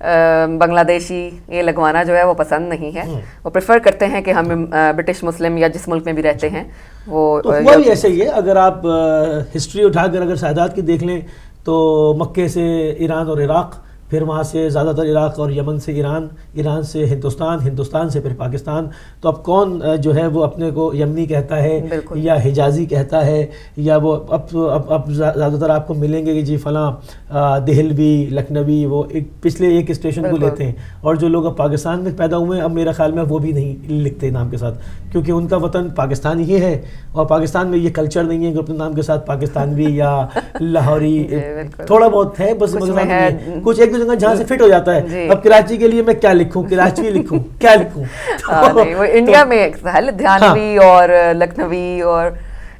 بنگلہ دیشی یہ لگوانا جو ہے وہ پسند نہیں ہے. وہ پریفر کرتے ہیں کہ ہم برٹش مسلم یا جس ملک میں بھی رہتے ہیں وہ. تو ہوا بھی ایسا ہی ہے. اگر آپ ہسٹری اٹھا کر اگر سادات کی دیکھ لیں تو مکے سے ایران اور عراق، پھر وہاں سے زیادہ تر عراق اور یمن سے ایران، ایران سے ہندوستان، ہندوستان سے پھر پاکستان. تو اب کون جو ہے وہ اپنے کو یمنی کہتا ہے یا حجازی کہتا ہے، یا وہ اب زیادہ تر آپ کو ملیں گے کہ جی فلاں دہلوی، لکھنوی، وہ پچھلے ایک اسٹیشن کو لیتے ہیں. اور جو لوگ اب پاکستان میں پیدا ہوئے ہیں اب میرا خیال میں وہ بھی نہیں لکھتے نام کے ساتھ، کیونکہ ان کا وطن پاکستان ہی ہے اور پاکستان میں یہ کلچر نہیں ہے کہ اپنے نام کے ساتھ پاکستانوی یا لاہوری. تھوڑا بہت ہے بس، کچھ ایک جگہ جہاں سے فٹ ہو جاتا ہے. اب کراچی کے لیے میں کیا لکھوں، کراچی لکھوں، کیا لکھوں؟ وہ انڈیا میں دھیانوی اور لکھنوی اور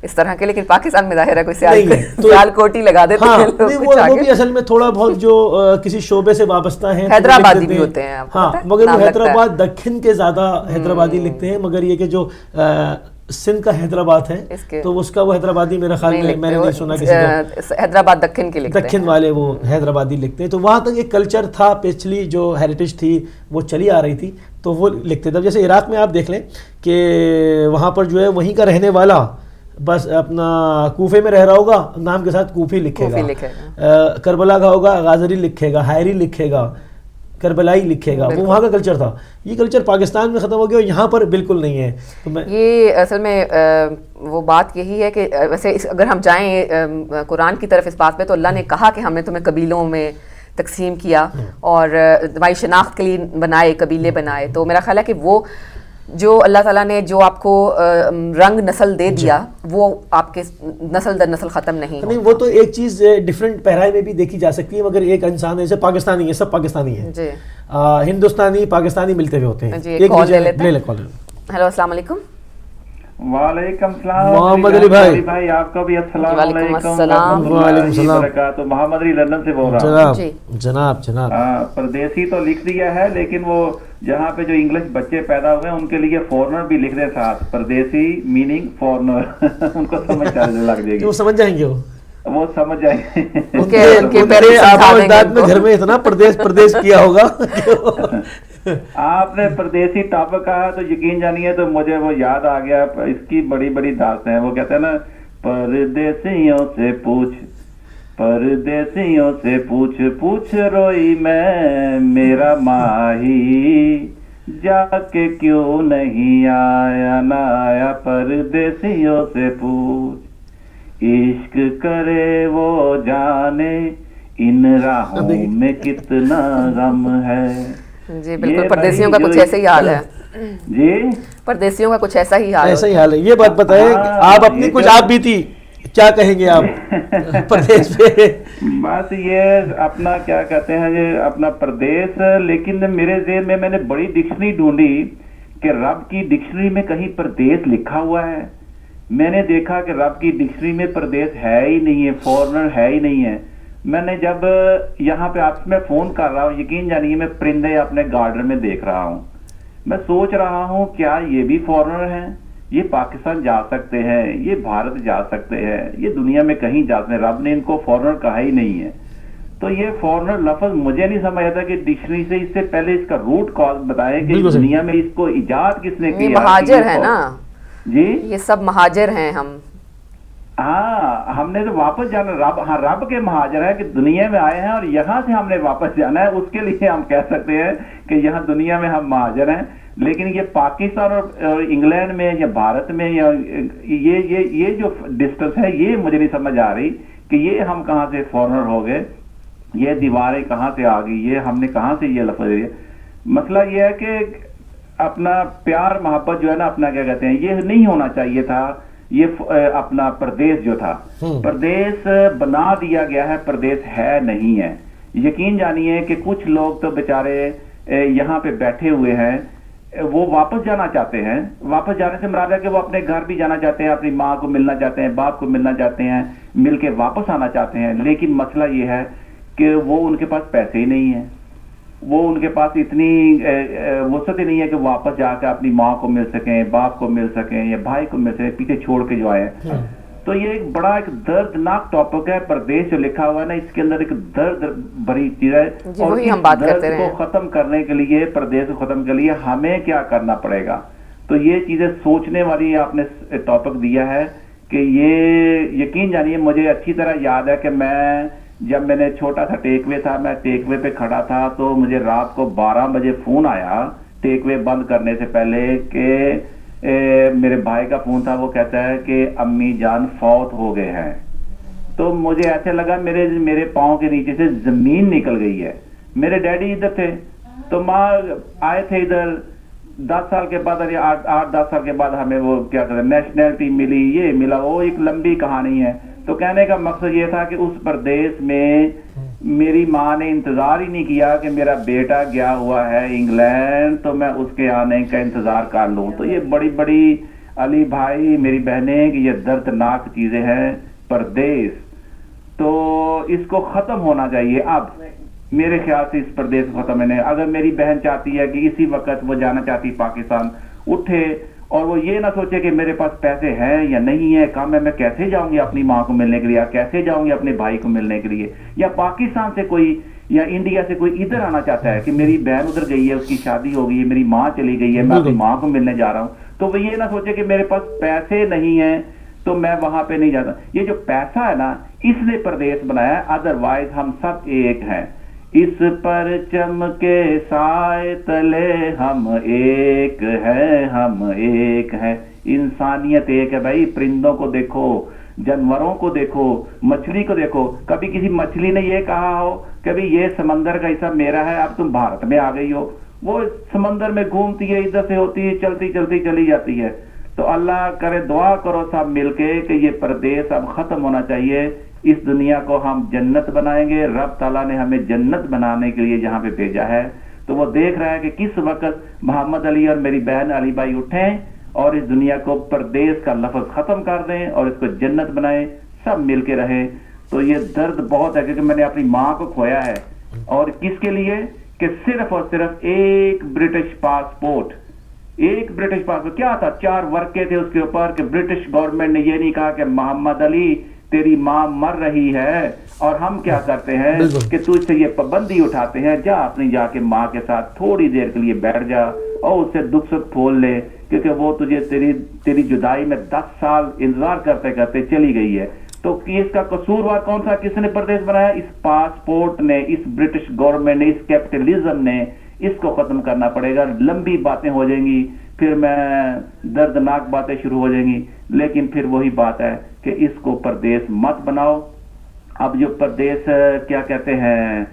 اس طرح کے، لیکن پاکستان میں ظاہر ہے کوئی سیال کوٹی لگا دیتے ہیں لوگ. وہ بھی اصل میں تھوڑا بہت جو کسی شعبے سے وابستہ ہیں، حیدرآبادی بھی ہوتے ہیں. ہاں، مگر وہ حیدرآباد دکن کے زیادہ حیدرآبادی لکھتے ہیں. مگر یہ کہ جو سندھ کا حیدرآباد ہے تو اس کا وہ حیدرآبادی میرا خیال میں نے نہیں سنا کسی کا. حیدرآباد دکن کے لکھتے ہیں، دکن والے وہ حیدرآبادی لکھتے ہیں. تو وہاں تک ایک کلچر تھا، پچھلی جو ہیریٹیج تھی وہ چلی آ رہی تھی تو وہ لکھتے تھے. جیسے عراق میں آپ دیکھ لیں کہ وہاں پر جو ہے وہیں کا رہنے والا بس اپنا کوفے میں رہ رہا ہوگا، نام کے ساتھ کوفی لکھے گا. کربلا کا ہوگا غازری لکھے گا، حائری لکھے گا، کربلائی لکھے گا. وہ وہاں کا کلچر تھا. یہ کلچر پاکستان میں ختم ہو گیا اور یہاں پر بالکل نہیں ہے. تو یہ اصل میں وہ بات یہی ہے کہ ویسے اگر ہم جائیں قرآن کی طرف اس بات پہ، تو اللہ نے کہا کہ ہم نے تمہیں قبیلوں میں تقسیم کیا اور تمہاری شناخت کے لیے بنائے، قبیلے بنائے. تو میرا خیال ہے کہ وہ جو اللہ تعالیٰ نے جو آپ کو رنگ نسل دے دیا وہ آپ کے نسل در نسل ختم نہیں. وہ تو ایک چیز ڈفرینٹ پیرائے میں بھی دیکھی جا سکتی ہے، مگر ایک انسان جیسے پاکستانی ہے، سب پاکستانی ہیں جی، ہندوستانی پاکستانی ملتے ہوئے ہوتے ہیں. ہیلو السلام علیکم. وعلیکم السلام محمد علی بھائی، آپ کا بھی السلام علیکم. وعلیکم السلام. محمد علی لندن سے بول رہا ہوں. جناب پردیسی تو لکھ دیا ہے، لیکن وہ جہاں پہ جو انگلش بچے پیدا ہوئے ہیں ان کے لیے فورنر بھی لکھ دے ساتھ. پردیسی میننگ فورنر. ان کو سمجھ لگ جائے گی، وہ سمجھ جائیں گے، وہ سمجھ جائیں گے. گھر میں اتنا پردیس کیا ہوگا. آپ نے پردیسی ٹاپک کہا تو یقین جانیے تو مجھے وہ یاد آ گیا. اس کی بڑی بڑی داستیں ہیں. وہ کہتے ہیں نا، پردیسیوں سے پوچھ، پردیسیوں سے پوچھ پوچھ روئی میں میرا ماہی، جا کے کیوں نہیں آیا نہ آیا پردیسیوں سے پوچھ، عشق کرے وہ جانے ان راہوں میں کتنا غم ہے. جی بالکل، پردیسیوں کا کچھ ایسا ہی حال ہے. جی پردیسیوں کا کچھ ایسا ہی حال ہے. یہ بات بتائیں، آپ اپنی کچھ آپ بھی تھی، کیا کہیں گے آپ پردیس پہ؟ بس یہ اپنا کیا کہتے ہیں یہ اپنا پردیس. لیکن میرے ذہن میں نے بڑی ڈکشنری ڈھونڈی کہ رب کی ڈکشنری میں کہیں پردیس لکھا ہوا ہے. میں نے دیکھا کہ رب کی ڈکشنری میں پردیس ہے ہی نہیں ہے، فورنر ہے ہی نہیں ہے. میں نے جب یہاں پہ آپ میں فون کر رہا ہوں، یقین جانیے میں پرندے اپنے گارڈن میں دیکھ رہا ہوں. میں سوچ رہا ہوں کیا یہ بھی فورنر ہیں؟ یہ پاکستان جا سکتے ہیں، یہ بھارت جا سکتے ہیں، یہ دنیا میں کہیں جا سکتے ہیں. رب نے ان کو فورنر کہا ہی نہیں ہے. تو یہ فورنر لفظ مجھے نہیں سمجھ آتا کہ ڈکشنری سے اس سے پہلے اس کا روٹ کاز بتائیں کہ دنیا میں اس کو ایجاد کس نے کیا. مہاجر ہے نا جی، یہ سب مہاجر ہیں. ہم نے تو واپس جانا. رب کے مہاجر ہے کہ دنیا میں آئے ہیں اور یہاں سے ہم نے واپس جانا ہے. اس کے لیے ہم کہہ سکتے ہیں کہ یہاں دنیا میں ہم مہاجر ہیں. لیکن یہ پاکستان اور انگلینڈ میں یا بھارت میں یا یہ جو ڈسٹنس ہے یہ مجھے نہیں سمجھ آ رہی کہ یہ ہم کہاں سے فورنر ہو گئے، یہ دیواریں کہاں سے آ گئی، یہ ہم نے کہاں سے یہ لفظ دیا. مسئلہ یہ ہے کہ اپنا پیار محبت جو ہے نا، اپنا کیا کہتے ہیں، یہ نہیں ہونا چاہیے تھا. یہ اپنا پردیس جو تھا، پردیس بنا دیا گیا ہے، پردیس ہے نہیں ہے. یقین جانیے کہ کچھ لوگ تو بیچارے یہاں پہ بیٹھے ہوئے ہیں، وہ واپس جانا چاہتے ہیں. واپس جانے سے مراد ہے کہ وہ اپنے گھر بھی جانا چاہتے ہیں، اپنی ماں کو ملنا چاہتے ہیں، باپ کو ملنا چاہتے ہیں، مل کے واپس آنا چاہتے ہیں. لیکن مسئلہ یہ ہے کہ وہ ان کے پاس پیسے ہی نہیں ہیں، وہ ان کے پاس اتنی وسعت ہی نہیں ہے کہ واپس جا کے اپنی ماں کو مل سکیں، باپ کو مل سکیں یا بھائی کو مل سکیں، پیچھے چھوڑ کے جو آئے ہیں. تو یہ ایک بڑا ایک دردناک ٹاپک ہے پردیس جو لکھا ہوا ہے نا, اس کے اندر ایک درد بھری چیز ہے, اور وہی ہم اس بات درد کرتے رہے کو ختم کرنے کے لیے, پردیس کو ختم کرنے کے لیے ہمیں کیا کرنا پڑے گا. تو یہ چیزیں سوچنے والی آپ نے ٹاپک دیا ہے کہ یہ یقین جانیے مجھے اچھی طرح یاد ہے کہ جب میں نے چھوٹا سا ٹیک وے تھا, میں ٹیک وے پہ کھڑا تھا, تو مجھے رات کو 12 بجے فون آیا ٹیک وے بند کرنے سے پہلے کہ میرے بھائی کا فون تھا, وہ کہتا ہے کہ امی جان فوت ہو گئے ہیں. تو مجھے ایسے لگا میرے پاؤں کے نیچے سے زمین نکل گئی ہے. میرے ڈیڈی ادھر تھے, تو ماں آئے تھے ادھر 10 سال کے بعد, 8-10 سال کے بعد ہمیں وہ کیا کہتے ہیں نیشنلٹی ملی, یہ ملا, وہ ایک لمبی کہانی ہے. تو کہنے کا مقصد یہ تھا کہ اس پردیس میں میری ماں نے انتظار ہی نہیں کیا کہ میرا بیٹا گیا ہوا ہے انگلینڈ تو میں اس کے آنے کا انتظار کر لوں. تو یہ بڑی بڑی علی بھائی, میری بہنیں, کہ یہ دردناک چیزیں ہیں پردیس. تو اس کو ختم ہونا چاہیے اب میرے خیال سے, اس پردیس کو ختم ہے. اگر میری بہن چاہتی ہے کہ اسی وقت وہ جانا چاہتی پاکستان, اٹھے اور وہ یہ نہ سوچے کہ میرے پاس پیسے ہیں یا نہیں ہے, کم ہے, میں کیسے جاؤں گی اپنی ماں کو ملنے کے لیے, یا کیسے جاؤں گی اپنے بھائی کو ملنے کے لیے, یا پاکستان سے کوئی یا انڈیا سے کوئی ادھر آنا چاہتا ہے کہ میری بہن ادھر گئی ہے, اس کی شادی ہو گئی ہے, میری ماں چلی گئی ہے, میں اپنی ماں کو ملنے جا رہا ہوں, تو وہ یہ نہ سوچے کہ میرے پاس پیسے نہیں ہیں تو میں وہاں پہ نہیں جاتا. یہ جو پیسہ ہے نا, اس نے پردیس بنایا ہے, ادروائز ہم سب ایک ہیں. اس پرچم کے سائے تلے ہم ایک ہیں, ہم ایک ہیں. انسانیت ایک ہے بھائی. پرندوں کو دیکھو, جانوروں کو دیکھو, مچھلی کو دیکھو. کبھی کسی مچھلی نے یہ کہا ہو کہ بھی یہ سمندر کا حصہ میرا ہے, اب تم بھارت میں آ گئی ہو. وہ سمندر میں گھومتی ہے, ادھر سے ہوتی ہے, چلتی چلتی چلی جاتی ہے. تو اللہ کرے, دعا کرو سب مل کے کہ یہ پردیس اب ختم ہونا چاہیے. اس دنیا کو ہم جنت بنائیں گے. رب تعالیٰ نے ہمیں جنت بنانے کے لیے جہاں پہ بھیجا ہے, تو وہ دیکھ رہا ہے کہ کس وقت محمد علی اور میری بہن علی بھائی اٹھیں اور اس دنیا کو پردیس کا لفظ ختم کر دیں اور اس کو جنت بنائیں, سب مل کے رہیں. تو یہ درد بہت ہے کیونکہ میں نے اپنی ماں کو کھویا ہے, اور کس کے لیے کہ صرف اور صرف ایک برٹش پاسپورٹ. ایک برٹش پاسپورٹ کیا تھا, 4 ورقے تھے اس کے اوپر کہ برٹش گورنمنٹ نے یہ نہیں کہا کہ محمد علی تیری ماں مر رہی ہے, اور ہم کیا کرتے ہیں کہ تجھ سے یہ پابندی اٹھاتے ہیں, جا اپنی جا کے ماں کے ساتھ تھوڑی دیر کے لیے بیٹھ جا اور اس سے دکھ سکھ پھول لے, کیونکہ وہ تجھے تیری جدائی میں 10 سال انتظار کرتے کرتے چلی گئی ہے. تو اس کا قصوروار کون سا, کس نے پردیس بنایا؟ اس پاسپورٹ نے, اس برٹش گورنمنٹ نے, اس کیپٹلزم نے. اس کو ختم کرنا پڑے گا. لمبی باتیں ہو جائیں گی, پھر میں دردناک باتیں شروع ہو جائیں گی, لیکن پھر وہی بات ہے کہ اس کو پردیس مت بناؤ. اب جو پردیس کیا کہتے ہیں,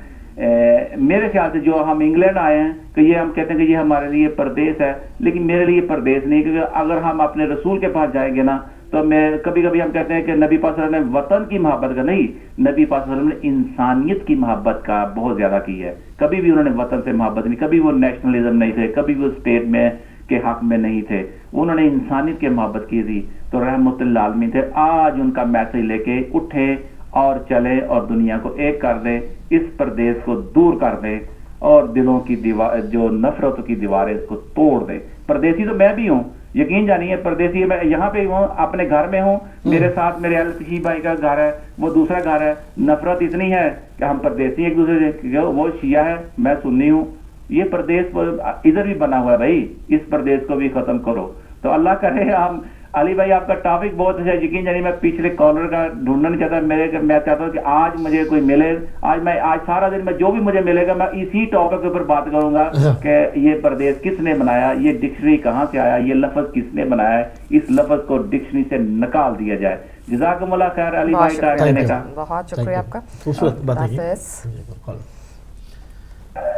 میرے خیال سے جو ہم انگلینڈ آئے ہیں کہ یہ ہم کہتے ہیں کہ یہ ہمارے لیے پردیس ہے, لیکن میرے لیے پردیس نہیں, کیونکہ اگر ہم اپنے رسول کے پاس جائیں گے نا, تو میں کبھی کبھی ہم کہتے ہیں کہ نبی پاک صلی اللہ علیہ وسلم نے وطن کی محبت کا نہیں, نبی پاک صلی اللہ علیہ وسلم نے انسانیت کی محبت کا بہت زیادہ کی ہے. کبھی بھی انہوں نے وطن سے محبت نہیں, کبھی وہ نیشنلزم نہیں تھے, کبھی وہ اسٹیٹ میں کے حق میں نہیں تھے, انہوں نے انسانیت کی محبت کی تھی. تو رحمت للعالمین تھے. آج ان کا میسج لے کے اٹھے اور چلے اور دنیا کو ایک کر دے, اس پردیس کو دور کر دے اور دلوں کی دیوار, جو نفرتوں کی دیواریں, اس کو توڑ دے. پردیسی تو میں بھی ہوں, یقین جانیے پردیسی میں یہاں پہ ہوں, اپنے گھر میں ہوں, میرے ساتھ میرے الفشی بھائی کا گھر ہے, وہ دوسرا گھر ہے. نفرت اتنی ہے کہ ہم پردیسی ایک دوسرے سے, وہ شیعہ ہے میں سنی ہوں. یہ پردیس ادھر بھی بنا ہوا ہے بھائی, اس پردیس کو بھی ختم کرو. تو اللہ کرے. ہم علی بھائی آپ کا ٹاپک بہت اچھا ہے, یقین جانیے میں پچھلے کالر کا ڈھونڈنا نہیں چاہتا, میں چاہتا ہوں کہ آج مجھے کوئی ملے, آج سارا دن میں جو بھی مجھے ملے گا میں اسی ٹاپک کے اوپر بات کروں گا کہ یہ پردیس کس نے بنایا, یہ ڈکشنری کہاں سے آیا, یہ لفظ کس نے بنایا ہے, اس لفظ کو ڈکشنری سے نکال دیا جائے. جزاکم اللہ خیر علی بھائی ٹائم دینے کا, بہت شکریہ آپ کا. خوبصورت بات ہے.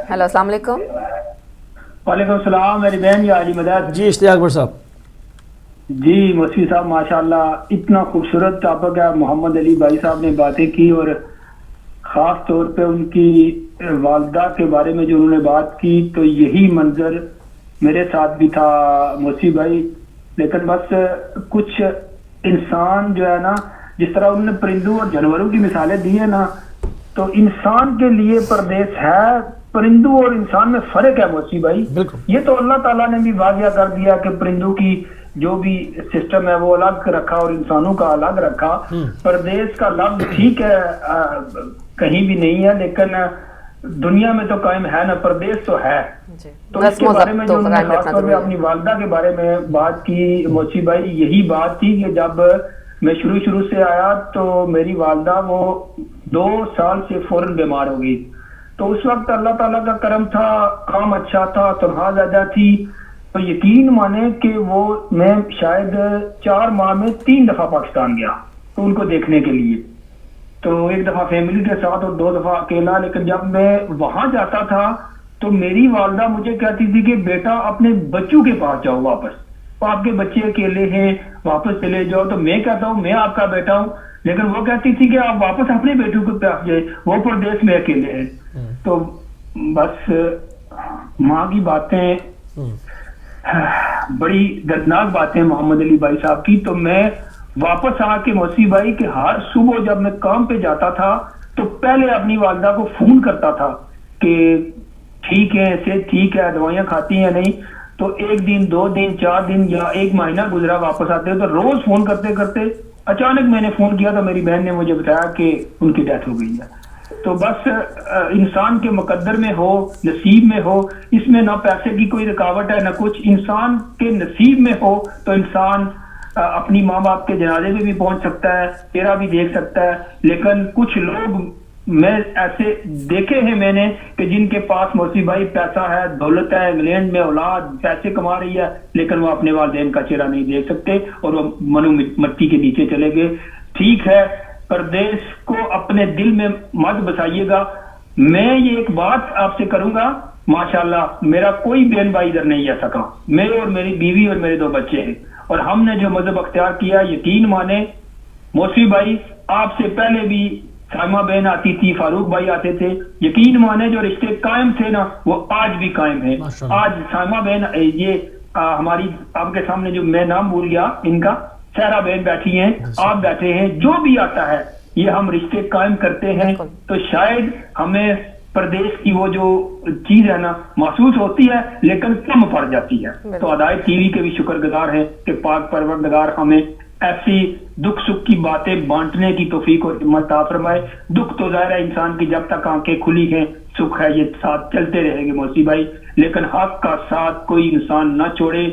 ہیلو السلام علیکم. وعلیکم السلام میری بہن یا علی مدد. جی اشتیاق بھٹ صاحب. جی مصری صاحب ماشاءاللہ اتنا خوبصورت ٹاپک ہے. محمد علی بھائی صاحب نے باتیں کی, اور خاص طور پہ ان کی والدہ کے بارے میں جو انہوں نے بات کی, تو یہی منظر میرے ساتھ بھی تھا مصری بھائی. لیکن بس کچھ انسان جو ہے نا, جس طرح انہوں نے پرندوں اور جانوروں کی مثالیں دی ہیں نا, تو انسان کے لیے پردیس ہے. پرندوں اور انسان میں فرق ہے مصری بھائی. یہ تو اللہ تعالیٰ نے بھی واضح کر دیا کہ پرندوں کی جو بھی سسٹم ہے وہ الگ رکھا اور انسانوں کا الگ رکھا. پردیس کا لفظ ٹھیک ہے کہیں بھی نہیں ہے, لیکن دنیا میں تو قائم ہے نا, پردیس تو ہے. تو اس کے بارے میں جو انہوں نے خاص طور پہ اپنی والدہ کے بارے میں بات کی موسی بھائی, یہی بات تھی کہ جب میں شروع سے آیا تو میری والدہ وہ 2 سال سے فوراً بیمار ہو گئی. تو اس وقت اللہ تعالیٰ کا کرم تھا, کام اچھا تھا, تنخواہ زیادہ تھی. تو یقین مانے کہ وہ میں شاید 4 ماہ میں 3 دفعہ پاکستان گیا تو ان کو دیکھنے کے لیے. تو 1 دفعہ فیملی کے ساتھ اور 2 دفعہ اکیلا. لیکن جب میں وہاں جاتا تھا تو میری والدہ مجھے کہتی تھی کہ بیٹا اپنے بچوں کے پاس جاؤ واپس, آپ کے بچے اکیلے ہیں, واپس چلے جاؤ. تو میں کہتا ہوں میں آپ کا بیٹا ہوں, لیکن وہ کہتی تھی کہ آپ واپس اپنے بیٹوں کے پاس جائے, وہ پردیس میں اکیلے ہیں. تو بس ماں کی باتیں بڑی دردناک باتیں محمد علی بھائی صاحب کی. تو میں واپس آ کے موسی بھائی کہ ہر صبح جب میں کام پہ جاتا تھا تو پہلے اپنی والدہ کو فون کرتا تھا کہ ٹھیک ہے, صحت ٹھیک ہے, دوائیاں کھاتی ہیں نہیں. تو 1 دن 2 دن 4 دن یا 1 مہینہ گزرا, واپس آتے تو روز فون کرتے کرتے اچانک میں نے فون کیا تو میری بہن نے مجھے بتایا کہ ان کی ڈیتھ ہو گئی ہے. تو بس انسان کے مقدر میں ہو, نصیب میں ہو, اس میں نہ پیسے کی کوئی رکاوٹ ہے نہ کچھ. انسان کے نصیب میں ہو تو انسان اپنی ماں باپ کے جنازے میں بھی پہنچ سکتا ہے, چہرہ بھی دیکھ سکتا ہے. لیکن کچھ لوگ میں ایسے دیکھے ہیں میں نے کہ جن کے پاس موسی بھائی پیسہ ہے, دولت ہے, انگلینڈ میں اولاد پیسے کما رہی ہے, لیکن وہ اپنے والدین کا چہرہ نہیں دیکھ سکتے اور وہ منو مٹی کے نیچے چلے گئے. ٹھیک ہے, پردیس کو اپنے دل میں مت بسائیے گا. میں یہ ایک بات آپ سے کروں گا, ماشاءاللہ میرا کوئی بہن بھائی ادھر نہیں آ سکا, میں اور میری بیوی اور میرے 2 بچے ہیں, اور ہم نے جو مذہب اختیار کیا, یقین مانے موسی بھائی آپ سے پہلے بھی سائمہ بہن آتی تھی, فاروق بھائی آتے تھے, یقین مانے جو رشتے قائم تھے نا وہ آج بھی قائم ہیں. آج سائمہ بہن, یہ ہماری آپ کے سامنے جو میں نام بھول گیا ان کا, سہرا بہن بیٹھی ہیں, آپ بیٹھے ہیں, جو بھی آتا ہے یہ ہم رشتے قائم کرتے ہیں. تو شاید ہمیں پردیس کی وہ جو چیز ہے نا محسوس ہوتی ہے لیکن کم پڑ جاتی ہے. تو ادائے ٹی وی کے بھی شکر گزار ہیں کہ پاک پروردگار ہمیں ایسی دکھ سکھ کی باتیں بانٹنے کی توفیق اور ہمت عطا فرمائے. دکھ تو ظاہر ہے انسان کی جب تک آنکھیں کھلی ہیں, سکھ ہے یہ ساتھ چلتے رہیں گے موسی بھائی, لیکن حق کا ساتھ کوئی انسان نہ چھوڑے.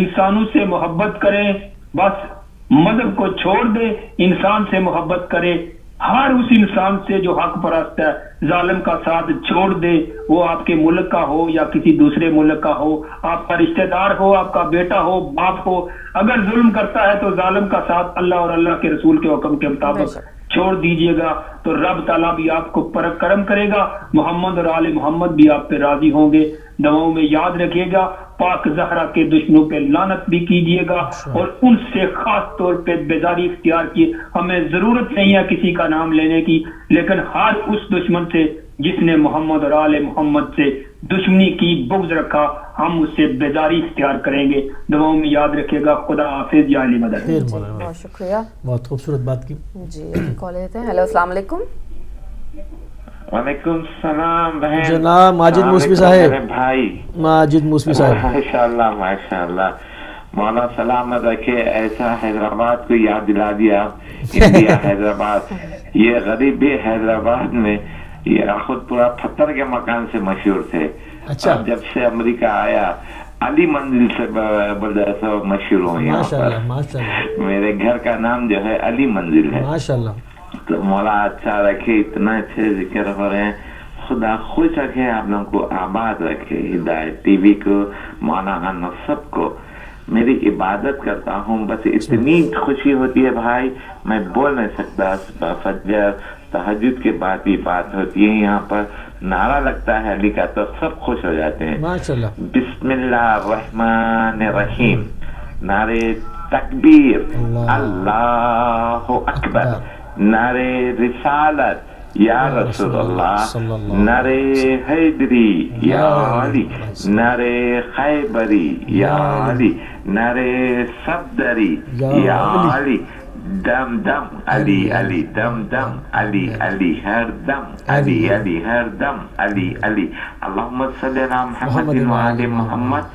انسانوں سے محبت کریں, بس مذہب کو چھوڑ دے, انسان سے محبت کرے. ہر اس انسان سے جو حق پرست ہے, ظالم کا ساتھ چھوڑ دے, وہ آپ کے ملک کا ہو یا کسی دوسرے ملک کا ہو, آپ کا رشتہ دار ہو, آپ کا بیٹا ہو, باپ ہو. اگر ظلم کرتا ہے تو ظالم کا ساتھ اللہ اور اللہ کے رسول کے حکم کے مطابق چھوڑ دیجئے گا, تو رب تعالیٰ بھی آپ کو کرم کرے گا, محمد اور آل محمد بھی آپ پہ راضی ہوں گے. دعاؤں میں یاد رکھیے گا, پاک زہرا کے دشمنوں پہ لعنت بھی کیجیے گا, اور ان سے خاص طور پہ بیزاری اختیار کی. ہمیں ضرورت نہیں ہے کسی کا نام لینے کی, لیکن ہر اس دشمن سے جس نے محمد اور آل محمد سے دشمنی کی, بغض رکھا, ہم اس سے بیزاری اختیار کریں گے. دعاؤں میں یاد رکھیے گا. خدا حافظ, یا علی مدد. بہت شکریہ, بہت خوبصورت بات کی. جی کال لیتے ہیں. ہیلو السلام علیکم. وعلیکم السلام بہن. جناب ماجد موسوی صاحب. بھائی ماجد موسوی صاحب. ماشاءاللہ ماشاءاللہ, مولا سلامت رکھے. ایسا حیدرآباد کو یاد دلا دیا, انڈیا حیدرآباد. یہ غریب بھی حیدرآباد میں یہ خود پورا پتھر کے مکان سے مشہور تھے. اچھا, جب سے امریکہ آیا علی منزل سے مشہور ہوں یہاں پر. میرے گھر کا نام جو ہے علی منزل ہے. ماشاءاللہ. تو مولا اچھا رکھے, اتنا اچھے ذکر ہو رہے ہیں. خدا خوش رکھے, آپ لوگوں کو آباد رکھے. ہدایت ٹی وی کو, مولانا سب کو میری عبادت کرتا ہوں. بس اتنی خوشی ہوتی ہے بھائی, میں بول نہیں سکتا. فجر تہجد کے بعد بھی بات ہوتی ہے یہاں پر, نعرہ لگتا ہے علی کا تو سب خوش ہو جاتے ہیں. ماشاءاللہ. بسم اللہ الرحمن الرحیم, نعرے تکبیر, اللہ اکبر, نعرے رسالت یا رسول اللہ, نعرے حیدری یا علی, نعرے خیبری یا علی, نعرے صدری یا علی, دم دم علی علی, دم دم علی علی, ہر دم علی علی, ہر دم علی علی. اللہم صلی علی محمد و آل محمد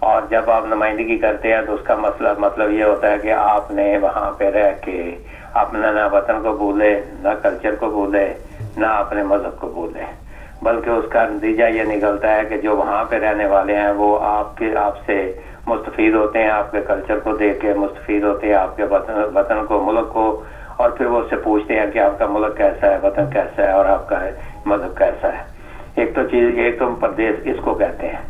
اور جب آپ نمائندگی کرتے ہیں تو اس کا مطلب یہ ہوتا ہے کہ آپ نے وہاں پہ رہ کے اپنا نہ وطن کو بھولے، نہ کلچر کو بھولے، نہ اپنے مذہب کو بھولے، بلکہ اس کا نتیجہ یہ نکلتا ہے کہ جو وہاں پہ رہنے والے ہیں وہ آپ سے مستفید ہوتے ہیں، آپ کے کلچر کو دیکھ کے مستفید ہوتے ہیں، آپ کے وطن کو، ملک کو، اور پھر وہ اس سے پوچھتے ہیں کہ آپ کا ملک کیسا ہے، وطن کیسا ہے، اور آپ کا مذہب کیسا ہے۔ ایک تو پردیس اس کو کہتے ہیں۔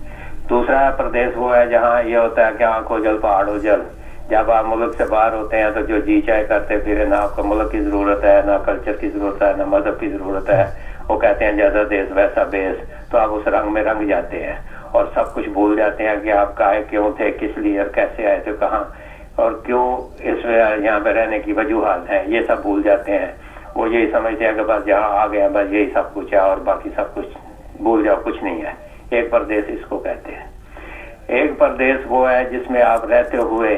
دوسرا پردیس وہ ہے جہاں یہ ہوتا ہے کہ آنکھوں جل پہاڑوں جل، جب آپ ملک سے باہر ہوتے ہیں تو جو جی چاہے کرتے پھرے، نہ آپ کو ملک کی ضرورت ہے، نہ کلچر کی ضرورت ہے، نہ مذہب کی ضرورت ہے۔ وہ کہتے ہیں جیسا دیس ویسا بیس، تو آپ اس رنگ میں رنگ جاتے ہیں اور سب کچھ بھول جاتے ہیں کہ آپ کہاں کیوں تھے، کس لیے اور کیسے آئے تھے، کہاں اور کیوں اس یہاں پہ رہنے کی وجوہات ہیں، یہ سب بھول جاتے ہیں۔ وہ یہی سمجھتے ہیں کہ بس جہاں آ گئے ہیں بس یہی سب کچھ ہے اور باقی سب کچھ بھول جاؤ، کچھ نہیں ہے۔ ایک پردیس اس کو کہتے ہیں۔ ایک پردیس وہ ہے جس میں آپ رہتے ہوئے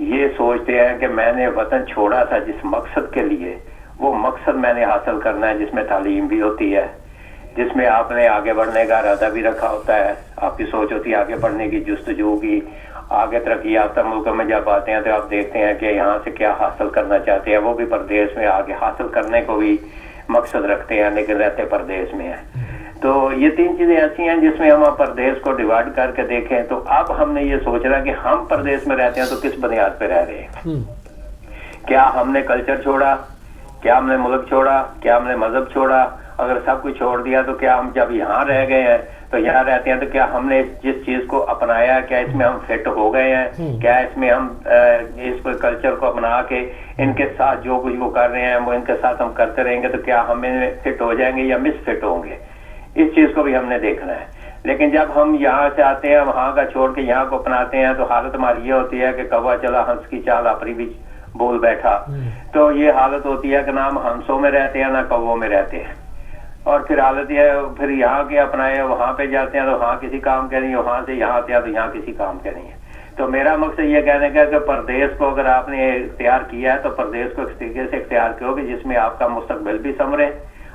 یہ سوچتے ہیں کہ میں نے وطن چھوڑا تھا جس مقصد کے لیے، وہ مقصد میں نے حاصل کرنا ہے، جس میں تعلیم بھی ہوتی ہے، جس میں آپ نے آگے بڑھنے کا ارادہ بھی رکھا ہوتا ہے، آپ کی سوچ ہوتی ہے آگے بڑھنے کی، جستجو کی۔ آگے ترقی یافتہ ملکوں میں جب آتے ہیں تو آپ دیکھتے ہیں کہ یہاں سے کیا حاصل کرنا چاہتے ہیں، وہ بھی پردیس میں آگے حاصل کرنے کو بھی مقصد رکھتے ہیں لیکن رہتے پردیس میں ہیں۔ تو یہ تین چیزیں ایسی ہیں جس میں ہم پردیس کو ڈیوائڈ کر کے دیکھیں تو اب ہم نے یہ سوچنا کہ ہم پردیس میں رہتے ہیں تو کس بنیاد پہ رہ رہے ہیں۔ کیا ہم نے کلچر چھوڑا، کیا ہم نے ملک چھوڑا، کیا ہم نے مذہب چھوڑا؟ اگر سب کچھ چھوڑ دیا تو کیا ہم جب یہاں رہ گئے ہیں تو یہاں رہتے ہیں تو کیا ہم نے جس چیز کو اپنایا کیا اس میں ہم فٹ ہو گئے ہیں؟ کیا اس میں ہم اس کلچر کو اپنا کے ان کے ساتھ جو کچھ وہ کر رہے ہیں وہ ان کے ساتھ ہم کرتے رہیں گے تو کیا ہم فٹ ہو جائیں گے یا مس فٹ ہوں گے؟ اس چیز کو بھی ہم نے دیکھنا ہے۔ لیکن جب ہم یہاں سے آتے ہیں وہاں کا چھوڑ کے یہاں کو اپناتے ہیں تو حالت ہماری یہ ہوتی ہے کہ کوا چلا ہنس کی چال اپری بھی بول بیٹھا، تو یہ حالت ہوتی ہے کہ نہ ہم ہنسوں میں رہتے ہیں نہ کووں میں رہتے ہیں، اور پھر حالت یہ ہے پھر یہاں کے اپنائے وہاں پہ جاتے ہیں تو وہاں کسی کام کے نہیں، وہاں سے یہاں آتے ہیں تو یہاں کسی کام کے نہیں ہے۔ تو میرا مقصد یہ کہنے کا کہ پردیس کو اگر آپ نے اختیار کیا ہے تو پردیس کو اس طریقے سے اختیار کرو کہ جس میں آپ کا مستقبل بھی سنورے،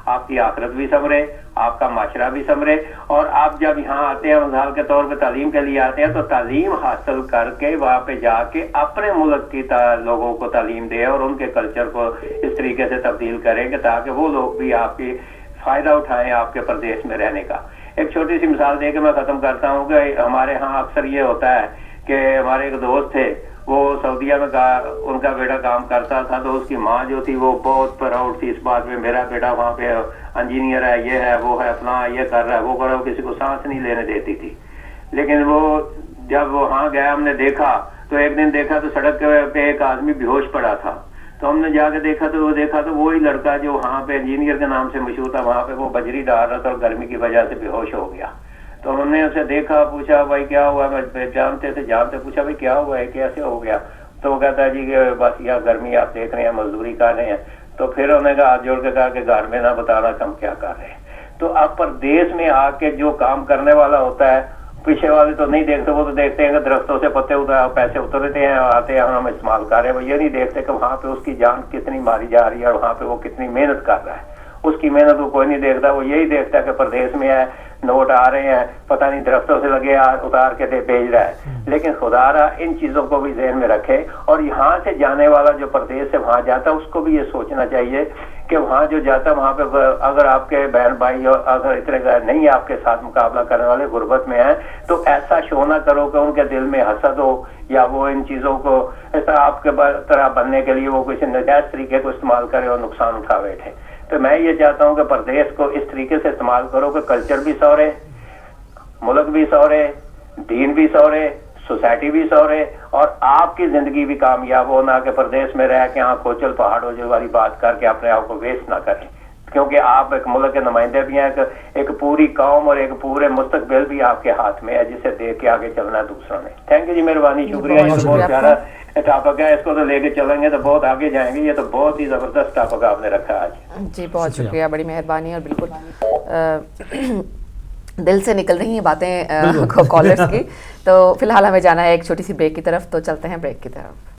آپ کی آخرت بھی سنورے، آپ کا معاشرہ بھی سنورے، اور آپ جب یہاں آتے ہیں مثال کے طور پہ تعلیم کے لیے آتے ہیں تو تعلیم حاصل کر کے وہاں پہ جا کے اپنے ملک کی لوگوں کو تعلیم دے اور ان کے کلچر کو اس طریقے سے تبدیل کریں کہ تاکہ وہ لوگ بھی آپ کی فائدہ اٹھائیں آپ کے پردیس میں رہنے کا۔ ایک چھوٹی سی مثال دے کے میں ختم کرتا ہوں کہ ہمارے ہاں اکثر یہ ہوتا ہے کہ ہمارے ایک دوست تھے، وہ سعودیہ میں ان کا بیٹا کام کرتا تھا تو اس کی ماں جو تھی وہ بہت پراؤڈ تھی اس بات میں، میرا بیٹا وہاں پہ انجینئر ہے، یہ ہے وہ ہے اپنا یہ کر رہا ہے وہ کر رہا ہے، وہ کسی کو سانس نہیں لینے دیتی تھی۔ لیکن وہ جب وہاں گیا ہم نے دیکھا تو ایک دن دیکھا تو سڑک پہ ایک آدمی بے ہوش پڑا تھا، تو ہم نے جا کے دیکھا تو وہی لڑکا جو وہاں پہ انجینئر کے نام سے مشہور تھا، وہاں پہ وہ بجری ڈال رہا تھا اور گرمی کی وجہ سے بے ہوش ہو گیا۔ تو ہم نے اسے دیکھا، پوچھا بھائی کیا ہوا، میں جانتے پوچھا بھائی کیا ہوا ہے، کیسے ہو گیا؟ تو وہ کہتا ہے جی کہ بس یہ گرمی آپ دیکھ رہے ہیں، مزدوری کر رہے ہیں۔ تو پھر انہوں نے کہا ہاتھ جوڑ کے کہا کہ گھر میں نہ بتا رہا کہ ہم کیا کر رہے ہیں۔ تو اب پردیس میں آ کے جو کام کرنے والا ہوتا ہے پیچھے والے تو نہیں دیکھتے، وہ تو دیکھتے ہیں کہ درختوں سے پتے پیسے اترتے ہیں آتے ہیں ہم استعمال کر رہے ہیں، وہ یہ نہیں دیکھتے کہ وہاں پہ اس کی جان کتنی ماری جا رہی ہے اور وہاں پہ وہ کتنی محنت کر رہا ہے۔ اس کی محنت کو کوئی نہیں دیکھتا، وہ یہی دیکھتا ہے کہ پردیس میں ہے، نوٹ آ رہے ہیں، پتہ نہیں درختوں سے لگے اتار کے بھیج رہا ہے۔ لیکن خدا را ان چیزوں کو بھی ذہن میں رکھے، اور یہاں سے جانے والا جو پردیس سے وہاں جاتا ہے اس کو بھی یہ سوچنا چاہیے کہ وہاں جو جاتا ہے وہاں پہ اگر آپ کے بہن بھائی اگر اتنے نہیں آپ کے ساتھ مقابلہ کرنے والے غربت میں ہیں تو ایسا شو نہ کرو کہ ان کے دل میں حسد ہو یا وہ ان چیزوں کو اس طرح آپ کے طرح بننے کے لیے وہ کسی ناجائز طریقے کو استعمال کرے اور نقصان اٹھا بیٹھے۔ تو میں یہ چاہتا ہوں کہ پردیس کو اس طریقے سے استعمال کرو کہ کلچر بھی سورے، ملک بھی سورے، دین بھی سورے، سوسائٹی بھی سورے، اور آپ کی زندگی بھی کامیاب ہو، نہ کہ پردیس میں رہ کے آنکھ کھوچل پہاڑوں جو والی بات کر کے اپنے آپ کو ویسٹ نہ کریں، کیونکہ آپ ایک ملک کے نمائندے بھی ہیں، ایک پوری قوم اور ایک پورے مستقبل بھی آپ کے ہاتھ میں ہے جسے دیکھ کے آگے چلنا ہے دوسروں نے۔ تھینک یو جی، مہربانی، شکریہ۔ یہ بہت پیارا ٹاپک ہے، اس کو تو لے کے چلیں گے تو بہت آگے جائیں گے، یہ تو بہت ہی زبردست ٹاپک آپ نے رکھا ہے آج۔ جی بہت شکریہ، بڑی مہربانی، اور بالکل دل سے نکل رہی ہیں باتیں کالرز کی۔ تو فی الحال ہمیں جانا ہے ایک چھوٹی سی بریک کی طرف، تو چلتے ہیں بریک کی طرف۔